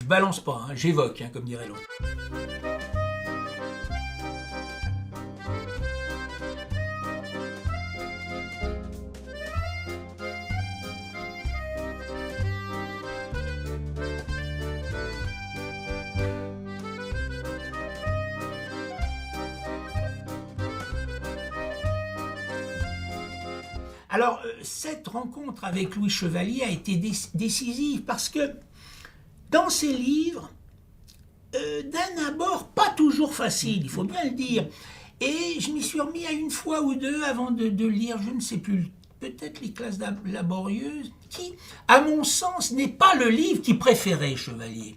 balance pas, hein, j'évoque, hein, comme dirait l'autre. Alors, cette rencontre avec Louis Chevalier a été décisive parce que dans ses livres, d'un abord pas toujours facile, il faut bien le dire, et je m'y suis remis à une fois ou deux avant de lire, je ne sais plus, peut-être Les Classes laborieuses, qui, à mon sens, n'est pas le livre qu'il préférait, Chevalier.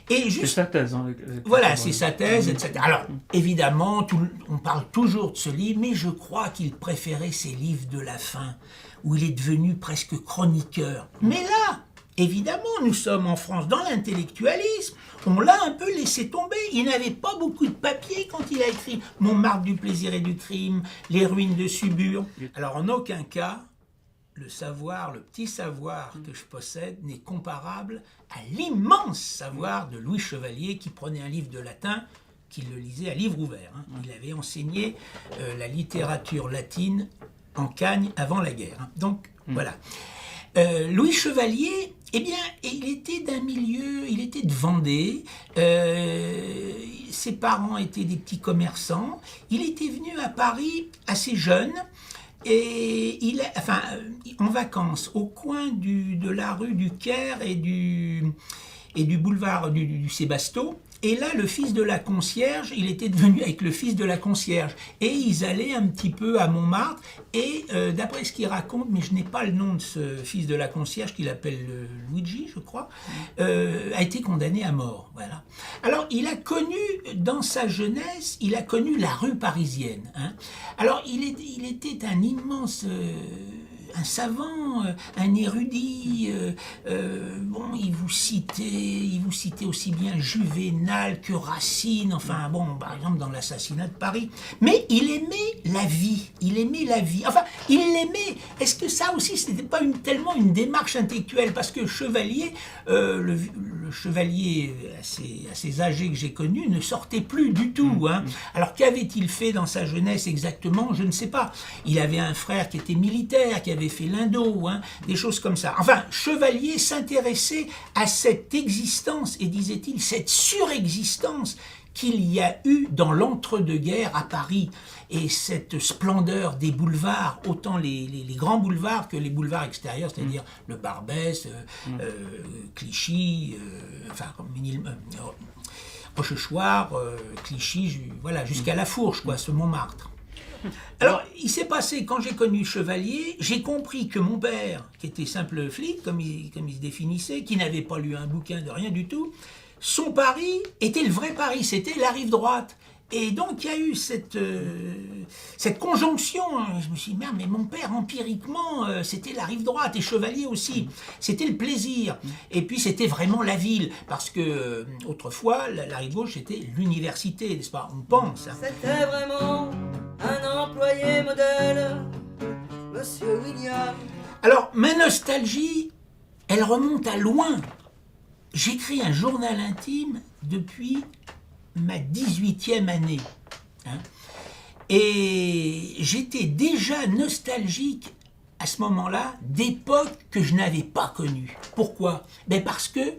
C'est sa thèse. Hein, voilà, c'est sa thèse, etc. Alors, évidemment, on parle toujours de ce livre, mais je crois qu'il préférait ses livres de la fin, où il est devenu presque chroniqueur. Mais là, évidemment, nous sommes en France dans l'intellectualisme, on l'a un peu laissé tomber. Il n'avait pas beaucoup de papier quand il a écrit Montmartre du plaisir et du crime, Les ruines de Suburre. Alors, en aucun cas, le savoir, le petit savoir que je possède n'est comparable à l'immense savoir de Louis Chevalier qui prenait un livre de latin, qu'il le lisait à livre ouvert. Hein. Il avait enseigné la littérature latine en Cagne avant la guerre. Hein. Donc, voilà. Louis Chevalier, eh bien, il était d'un milieu, il était de Vendée, ses parents étaient des petits commerçants, il était venu à Paris assez jeune, et en vacances, au coin de la rue du Caire et du boulevard du Sébasto. Et là, le fils de la concierge, il était devenu avec le fils de la concierge. Et ils allaient un petit peu à Montmartre. Et d'après ce qu'il raconte, mais je n'ai pas le nom de ce fils de la concierge, qu'il appelle Luigi, je crois, a été condamné à mort. Voilà. Alors, il a connu, dans sa jeunesse, il a connu la rue parisienne. Hein. Alors, il était un immense... un savant, un érudit, il vous citait aussi bien Juvénal que Racine, par exemple dans l'Assassinat de Paris. Mais il aimait la vie, enfin, il l'aimait. Est-ce que ça aussi, c'était pas tellement une démarche intellectuelle? Parce que Chevalier, le Chevalier assez âgé que j'ai connu, ne sortait plus du tout. Hein. Alors qu'avait-il fait dans sa jeunesse exactement? Je ne sais pas. Il avait un frère qui était militaire, qui avait fait l'Indo, hein, des choses comme ça. Enfin, Chevalier s'intéressait à cette existence, et disait-il, cette surexistence qu'il y a eu dans l'entre-deux-guerres à Paris, et cette splendeur des boulevards, autant les grands boulevards que les boulevards extérieurs, c'est-à-dire le Barbès, Clichy, Rochechouart, Clichy, voilà, jusqu'à La Fourche, quoi, ce Montmartre. Alors, il s'est passé, quand j'ai connu Chevalier, j'ai compris que mon père, qui était simple flic, comme il se définissait, qui n'avait pas lu un bouquin de rien du tout, son pari était le vrai pari, c'était la rive droite. Et donc, il y a eu cette conjonction. Je me suis dit, merde, mais mon père, empiriquement, c'était la rive droite, et Chevalier aussi. C'était le plaisir. Et puis, c'était vraiment la ville. Parce que, autrefois, la rive gauche, c'était l'université, n'est-ce pas? On pense. Hein. C'était vraiment un employé modèle, Monsieur William. Alors, ma nostalgie, elle remonte à loin. J'écris un journal intime depuis ma 18e année. Hein. Et j'étais déjà nostalgique à ce moment-là d'époques que je n'avais pas connues. Pourquoi? Parce que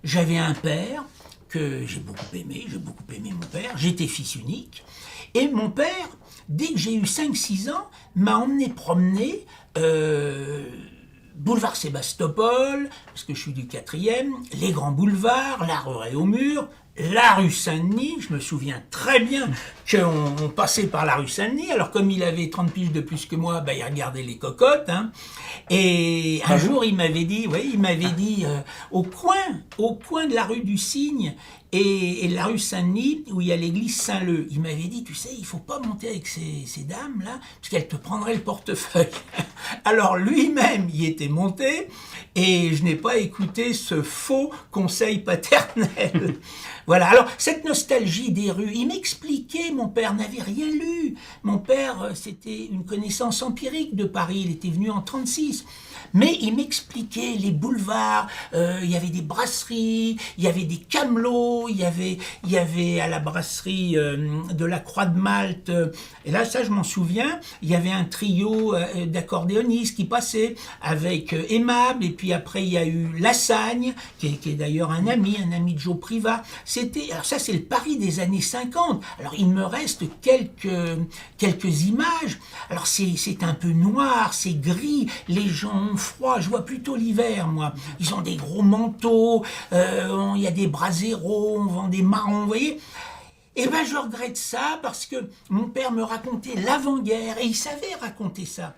j'avais un père que j'ai beaucoup aimé mon père, j'étais fils unique, et mon père, dès que j'ai eu 5-6 ans, m'a emmené promener boulevard Sébastopol, parce que je suis du 4e, les grands boulevards, la rue Réaumur, la rue Saint-Denis. Je me souviens très bien qu'on passait par la rue Saint-Denis. Alors, comme il avait 30 piges de plus que moi, il regardait les cocottes. Hein. Et un jour, il m'avait dit, au coin de la rue du Cygne et la rue Saint-Denis, où il y a l'église Saint-Leu, il m'avait dit, tu sais, il faut pas monter avec ces dames-là, parce qu'elles te prendraient le portefeuille. Alors, lui-même y était monté, et je n'ai pas écouté ce faux conseil paternel. Voilà, alors cette nostalgie des rues, il m'expliquait, mon père n'avait rien lu. Mon père, c'était une connaissance empirique de Paris, il était venu en 36. Mais il m'expliquait les boulevards, il y avait des brasseries, il y avait des camelots, il y avait à la brasserie de la Croix de Malte, et là ça je m'en souviens, il y avait un trio d'accordéonistes qui passait avec Aimable, et puis après il y a eu Lassagne, qui est d'ailleurs un ami de Joe Privat. Alors ça c'est le Paris des années 50. Alors il me reste quelques images. Alors c'est un peu noir, c'est gris, les gens ont froid, je vois plutôt l'hiver moi. Ils ont des gros manteaux, il y a des braseros, on vend des marrons, vous voyez. Eh ben je regrette ça parce que mon père me racontait l'avant-guerre et il savait raconter ça.